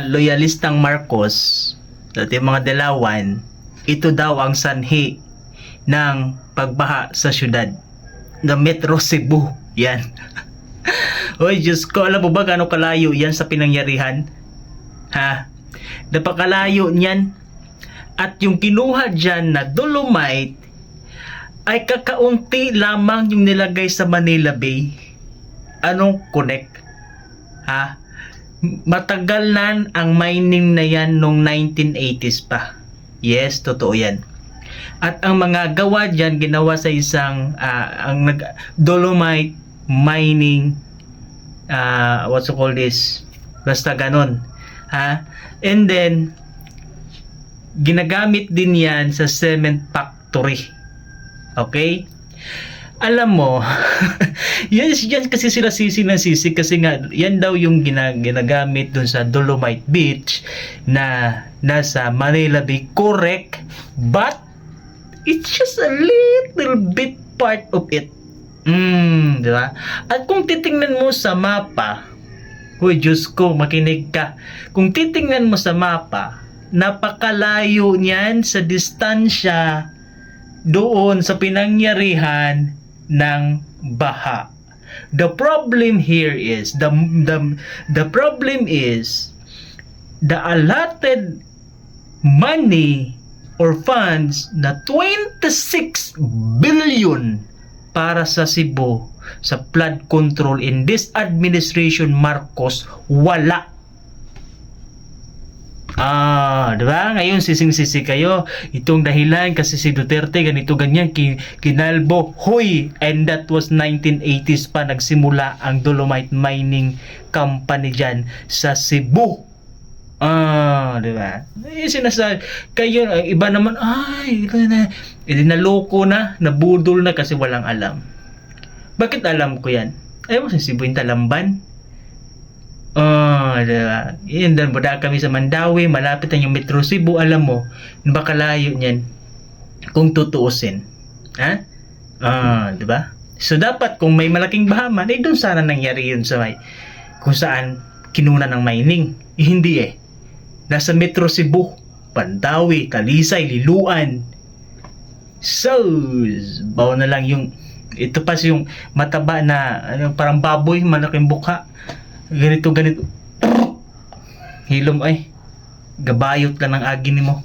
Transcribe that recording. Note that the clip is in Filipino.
Loyalistang Marcos, dati mga Dalawan, ito daw ang sanhi ng pagbaha sa syudad na Metro Cebu. Yan. Oy, Diyos ko, alam mo ba gaano kalayo yan sa pinangyarihan? Ha? Napakalayo niyan. At yung kinuha dyan na dolomite ay kakaunti lamang yung nilagay sa Manila Bay. Anong connect? Ha? Matagal na ang mining na yan nung 1980s pa. Yes, totoo yan. At ang mga gawa dyan, ginawa sa isang dolomite mining, what's you call this? Basta ganon. Ha? And then, ginagamit din yan sa cement factory. Okay? Alam mo, yan kasi sila sisi kasi nga yan daw yung ginagamit dun sa Dolomite Beach na nasa Manila Bay, correct, but it's just a little bit part of it. Di ba? At kung titingnan mo sa mapa, huy, Diyos ko, makinig ka, kung titingnan mo sa mapa, napakalayo niyan sa distansya doon sa pinangyarihan ng baha. The problem here is the problem is the allotted money or funds na 26 billion para sa Cebu sa flood control in this administration Marcos, wala. Diba? Ngayon sising-sisi kayo. Itong dahilan kasi si Duterte ganito ganyan kinalbo. Hoy, and that was 1980s pa nagsimula ang dolomite mining company dyan sa Cebu. Diba? Sinasabi kayo, iba naman, naloko na, nabudol na kasi walang alam. Bakit alam ko yan? Ayaw mo sa Cebu yung Talamban? Diba? Yan, bada kami sa Mandawi, malapit ang yung Metro Cebu, alam mo, baka layo niyan kung tutuusin. Ha? Diba? So dapat kung may malaking bahaman, doon sana nangyari yun sa may kung saan kinuna ng mining. Hindi nasa Metro Cebu, Mandawi, Talisay, Liloan. So, bawa na lang yung ito pa yung mataba na parang baboy, malaking bukha. Ganito. Hilom gabayot ka ng agi nimo.